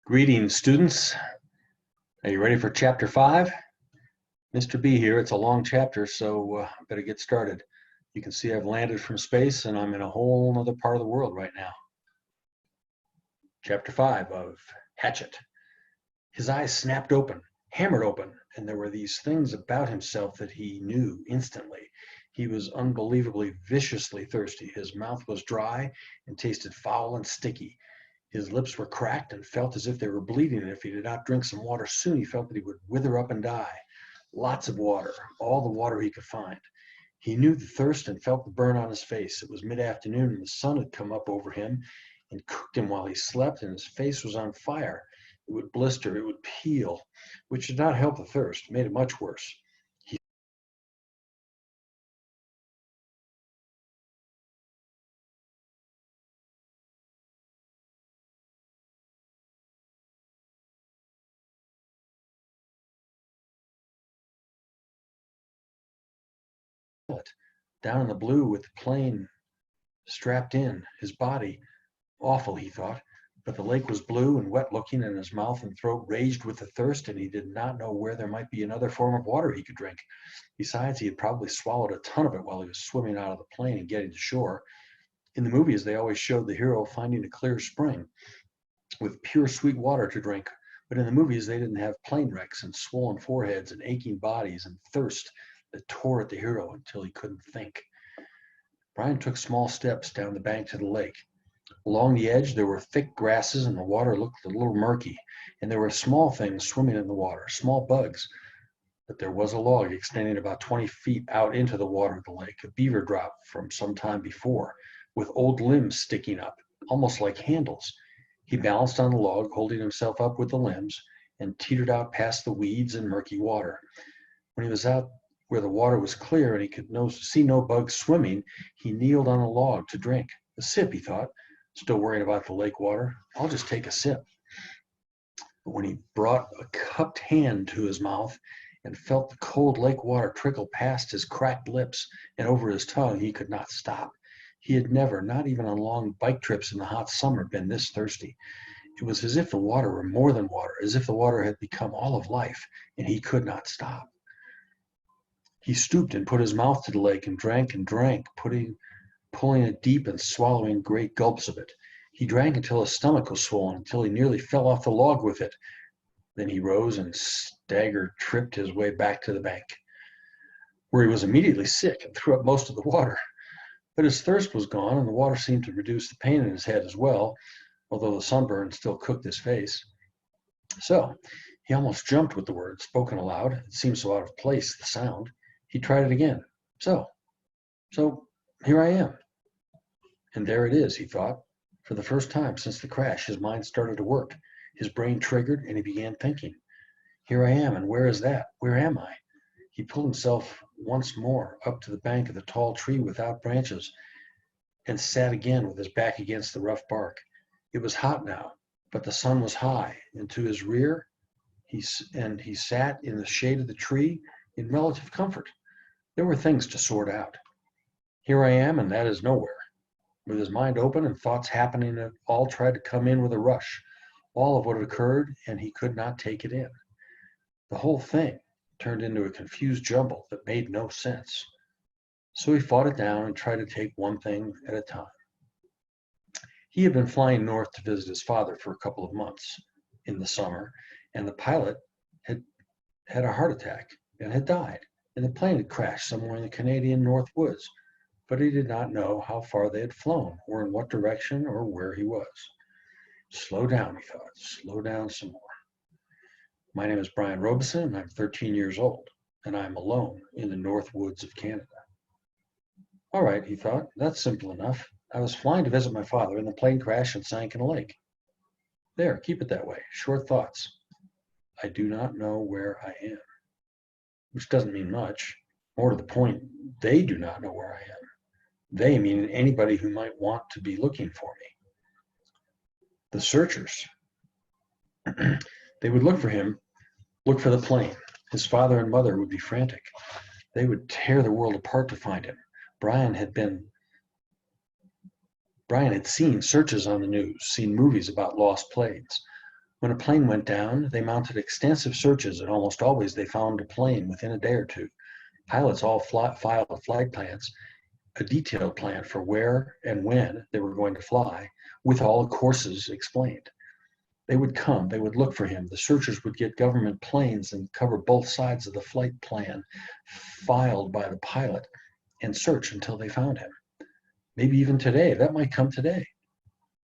Greetings, students. Are you ready for chapter 5? Mr. B here. It's a long chapter, so better get started. You can see I've landed from space and I'm in a whole other part of the world right now. Chapter 5 of Hatchet. His eyes snapped open, hammered open, and there were these things about himself that he knew instantly. He was unbelievably, viciously thirsty. His mouth was dry and tasted foul and sticky. His lips were cracked and felt as if they were bleeding, and if he did not drink some water soon, he felt that he would wither up and die. Lots of water, all the water he could find. He knew the thirst and felt the burn on his face. It was mid-afternoon, and the sun had come up over him and cooked him while he slept, and his face was on fire. It would blister, it would peel, which did not help the thirst, made it much worse. Down in the blue with the plane strapped in, his body. Awful, he thought. But the lake was blue and wet looking, and his mouth and throat raged with the thirst, and he did not know where there might be another form of water he could drink. Besides, he had probably swallowed a ton of it while he was swimming out of the plane and getting to shore. In the movies, they always showed the hero finding a clear spring with pure sweet water to drink. But in the movies, they didn't have plane wrecks and swollen foreheads and aching bodies and thirst that tore at the hero until he couldn't think. Brian took small steps down the bank to the lake. Along the edge, there were thick grasses, and the water looked a little murky, and there were small things swimming in the water, small bugs. But there was a log extending about 20 feet out into the water of the lake, a beaver drop from some time before, with old limbs sticking up, almost like handles. He balanced on the log, holding himself up with the limbs, and teetered out past the weeds and murky water. When he was out where the water was clear and he could see no bugs swimming, he kneeled on a log to drink. A sip, he thought, still worrying about the lake water. I'll just take a sip. But when he brought a cupped hand to his mouth and felt the cold lake water trickle past his cracked lips and over his tongue, he could not stop. He had never, not even on long bike trips in the hot summer, been this thirsty. It was as if the water were more than water, as if the water had become all of life, and he could not stop. He stooped and put his mouth to the lake and drank, pulling it deep and swallowing great gulps of it. He drank until his stomach was swollen, until he nearly fell off the log with it. Then he rose and tripped his way back to the bank, where he was immediately sick and threw up most of the water. But his thirst was gone, and the water seemed to reduce the pain in his head as well, although the sunburn still cooked his face. So he almost jumped with the word spoken aloud. It seemed so out of place, the sound. He tried it again. So here I am. And there it is, he thought. For the first time since the crash, his mind started to work. His brain triggered, and he began thinking. Here I am, and where is that? Where am I? He pulled himself once more up to the bank of the tall tree without branches and sat again with his back against the rough bark. It was hot now, but the sun was high, and to his rear, he sat in the shade of the tree in relative comfort. There were things to sort out. Here I am, and that is nowhere. With his mind open and thoughts happening, it all tried to come in with a rush. All of what had occurred, and he could not take it in. The whole thing turned into a confused jumble that made no sense. So he fought it down and tried to take one thing at a time. He had been flying north to visit his father for a couple of months in the summer, and the pilot had had a heart attack and had died, and the plane had crashed somewhere in the Canadian North Woods, but he did not know how far they had flown, or in what direction, or where he was. Slow down, he thought, slow down some more. My name is Brian Robeson, and I'm 13 years old, and I'm alone in the North Woods of Canada. All right, he thought, that's simple enough. I was flying to visit my father, and the plane crashed and sank in a lake. There, keep it that way. Short thoughts. I do not know where I am. Which doesn't mean much. More to the point, they do not know where I am. They mean anybody who might want to be looking for me. The searchers. They would look for him, look for the plane. His father and mother would be frantic. They would tear the world apart to find him. Brian had seen searches on the news, seen movies about lost planes. When a plane went down, they mounted extensive searches, and almost always they found a plane within a day or two. Pilots all filed flight plans, a detailed plan for where and when they were going to fly, with all the courses explained. They would come, they would look for him. The searchers would get government planes and cover both sides of the flight plan filed by the pilot and search until they found him. Maybe even today, that might come today.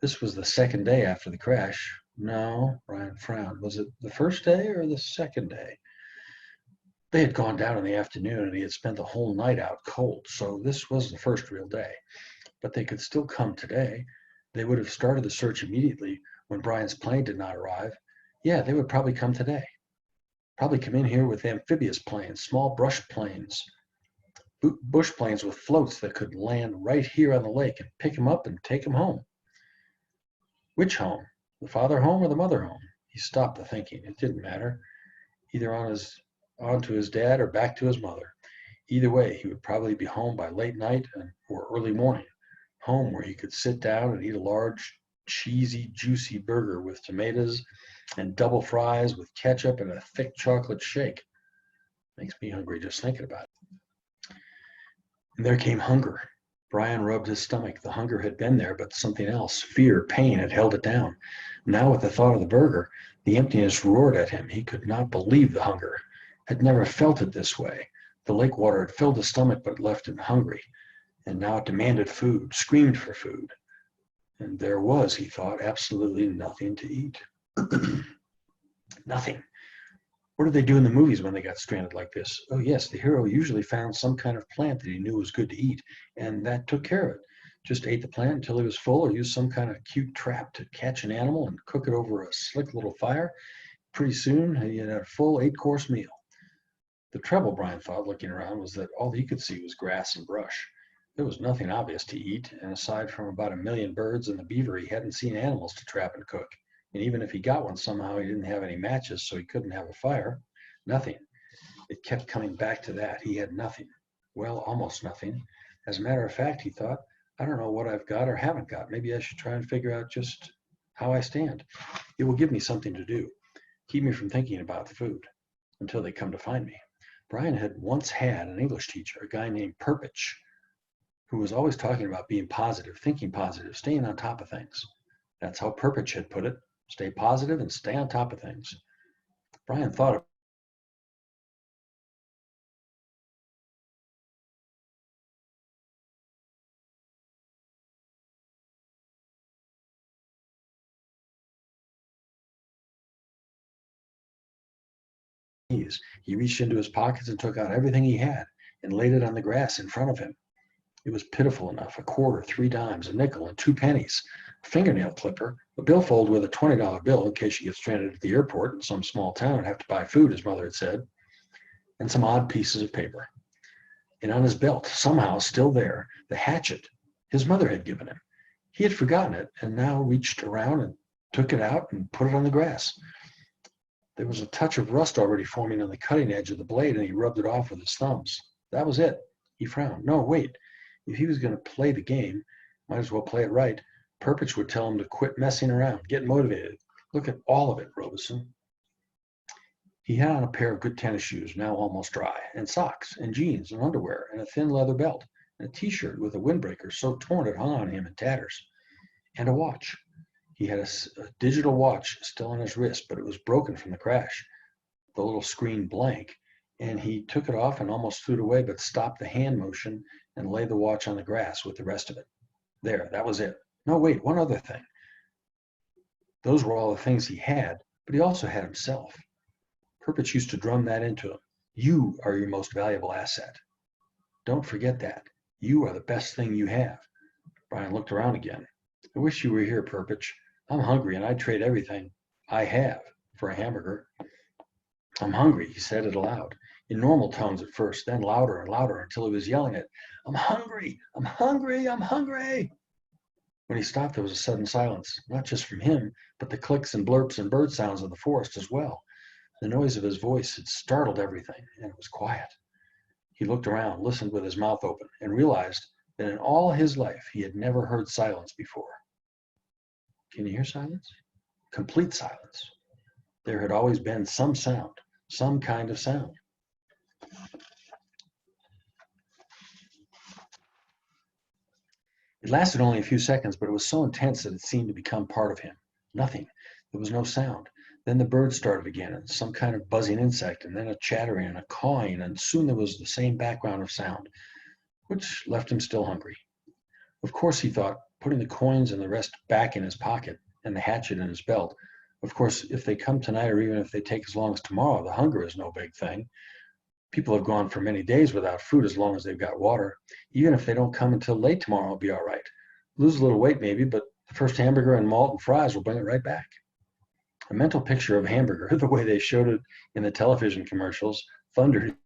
This was the second day after the crash. No, Ryan frowned. Was it the first day or the second day? They had gone down in the afternoon and he had spent the whole night out cold, so this was the first real day. But they could still come today. They would have started the search immediately when Brian's plane did not arrive. Yeah, they would probably come today. Probably come in here with amphibious planes, small brush planes, bush planes with floats that could land right here on the lake and pick him up and take him home. Which home? The father home or the mother home? He stopped the thinking. It didn't matter. Either on to his dad or back to his mother. Either way, he would probably be home by late night or early morning. Home where he could sit down and eat a large, cheesy, juicy burger with tomatoes and double fries with ketchup and a thick chocolate shake. Makes me hungry just thinking about it. And there came hunger. Brian rubbed his stomach. The hunger had been there, but something else, fear, pain, had held it down. Now with the thought of the burger, the emptiness roared at him. He could not believe the hunger. Had never felt it this way. The lake water had filled his stomach but left him hungry. And now it demanded food, screamed for food. And there was, he thought, absolutely nothing to eat. Nothing. What did they do in the movies when they got stranded like this? Oh yes, the hero usually found some kind of plant that he knew was good to eat, and that took care of it. Just ate the plant until he was full, or used some kind of cute trap to catch an animal and cook it over a slick little fire. Pretty soon, he had a full 8-course meal. The trouble, Brian thought, looking around, was that all he could see was grass and brush. There was nothing obvious to eat, and aside from about 1,000,000 birds and the beaver, he hadn't seen animals to trap and cook. And even if he got one, somehow he didn't have any matches, so he couldn't have a fire. Nothing. It kept coming back to that. He had nothing. Well, almost nothing. As a matter of fact, he thought, I don't know what I've got or haven't got. Maybe I should try and figure out just how I stand. It will give me something to do. Keep me from thinking about the food until they come to find me. Brian had once had an English teacher, a guy named Perpich, who was always talking about being positive, thinking positive, staying on top of things. That's how Perpich had put it. Stay positive and stay on top of things. Brian thought of these. He reached into his pockets and took out everything he had and laid it on the grass in front of him. It was pitiful enough: a quarter, 3 dimes, a nickel, and 2 pennies, a fingernail clipper, a billfold with a $20 bill in case you get stranded at the airport in some small town and have to buy food, his mother had said, and some odd pieces of paper. And on his belt, somehow still there, the hatchet his mother had given him. He had forgotten it and now reached around and took it out and put it on the grass. There was a touch of rust already forming on the cutting edge of the blade, and he rubbed it off with his thumbs. That was it. He frowned. No, wait. If he was going to play the game, might as well play it right. Perpich would tell him to quit messing around, get motivated. Look at all of it, Robeson. He had on a pair of good tennis shoes, now almost dry, and socks, and jeans, and underwear, and a thin leather belt, and a T-shirt with a windbreaker so torn it hung on him in tatters, and a watch. He had a digital watch still on his wrist, but it was broken from the crash, the little screen blank, and he took it off and almost threw it away, but stopped the hand motion and laid the watch on the grass with the rest of it. There, that was it. No, wait, one other thing. Those were all the things he had, but he also had himself. Perpich used to drum that into him. You are your most valuable asset. Don't forget that. You are the best thing you have. Brian looked around again. I wish you were here, Perpich. I'm hungry, and I'd trade everything I have for a hamburger. I'm hungry, he said it aloud, in normal tones at first, then louder and louder until he was yelling it. I'm hungry, I'm hungry, I'm hungry. When he stopped, there was a sudden silence, not just from him, but the clicks and blurps and bird sounds of the forest as well. The noise of his voice had startled everything, and it was quiet. He looked around, listened with his mouth open, and realized that in all his life he had never heard silence before. Can you hear silence? complete silence. There had always been some sound, some kind of sound. It lasted only a few seconds, but it was so intense that it seemed to become part of him. Nothing. There was no sound. Then the birds started again, and some kind of buzzing insect, and then a chattering and a cawing, and soon there was the same background of sound, which left him still hungry. Of course, he thought, putting the coins and the rest back in his pocket, and the hatchet in his belt. Of course, if they come tonight, or even if they take as long as tomorrow, the hunger is no big thing. People have gone for many days without food as long as they've got water. Even if they don't come until late tomorrow, it'll be all right. Lose a little weight maybe, but the first hamburger and malt and fries will bring it right back. A mental picture of hamburger, the way they showed it in the television commercials, thundered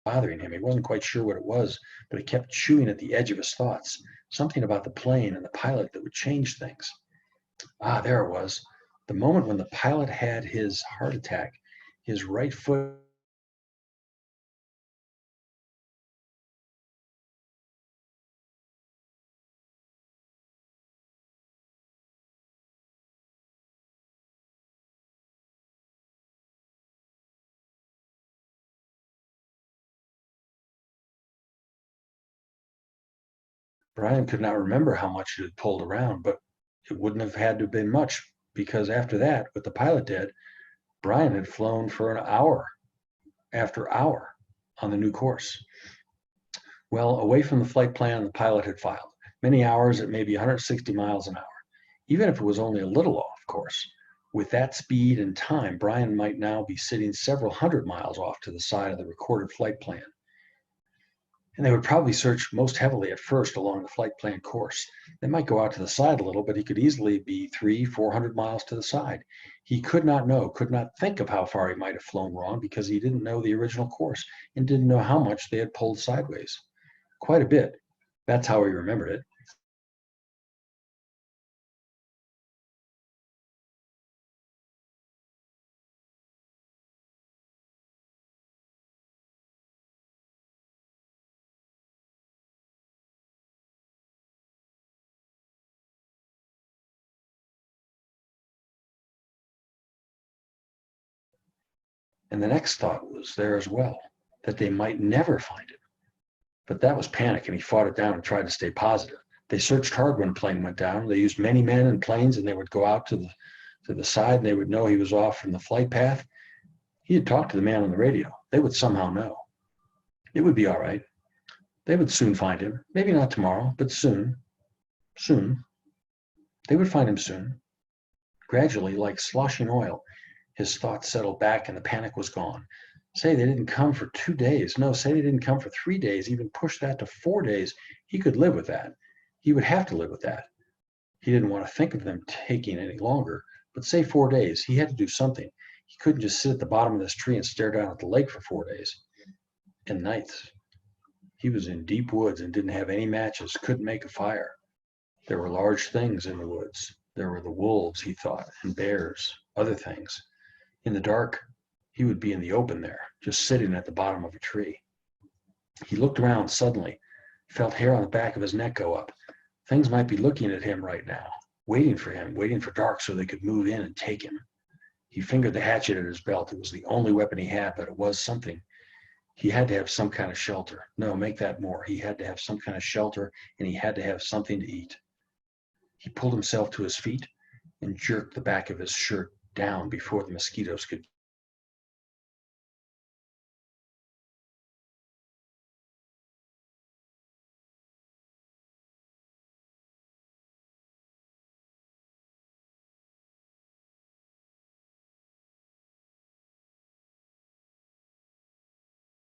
bothering him. He wasn't quite sure what it was, but it kept chewing at the edge of his thoughts. Something about the plane and the pilot that would change things. Ah, there it was. The moment when the pilot had his heart attack, his right foot Brian could not remember how much it had pulled around, but it wouldn't have had to have been much because after that, with the pilot dead, Brian had flown for an hour after hour on the new course. Well, away from the flight plan the pilot had filed, many hours at maybe 160 miles an hour. Even if it was only a little off course, with that speed and time, Brian might now be sitting several hundred miles off to the side of the recorded flight plan. And they would probably search most heavily at first along the flight plan course. They might go out to the side a little, but he could easily be 300-400 miles to the side. He could not know, could not think of how far he might have flown wrong because he didn't know the original course and didn't know how much they had pulled sideways. Quite a bit. That's how he remembered it. And the next thought was there as well, that they might never find it. But that was panic, and he fought it down and tried to stay positive. They searched hard when the plane went down. They used many men and planes, and they would go out to the side, and they would know he was off from the flight path. He had talked to the man on the radio. They would somehow know. It would be all right. They would soon find him. Maybe not tomorrow, but soon. Soon. They would find him soon. Gradually, like sloshing oil, his thoughts settled back and the panic was gone. Say they didn't come for 2 days. No, say they didn't come for 3 days, even push that to 4 days. He could live with that. He would have to live with that. He didn't want to think of them taking any longer, but say 4 days. He had to do something. He couldn't just sit at the bottom of this tree and stare down at the lake for 4 days and nights. He was in deep woods and didn't have any matches, couldn't make a fire. There were large things in the woods. There were the wolves, he thought, and bears, other things. In the dark, he would be in the open there, just sitting at the bottom of a tree. He looked around suddenly, felt hair on the back of his neck go up. Things might be looking at him right now, waiting for him, waiting for dark so they could move in and take him. He fingered the hatchet at his belt. It was the only weapon he had, but it was something. He had to have some kind of shelter. No, make that more. He had to have some kind of shelter, and he had to have something to eat. He pulled himself to his feet and jerked the back of his shirt down before the mosquitoes could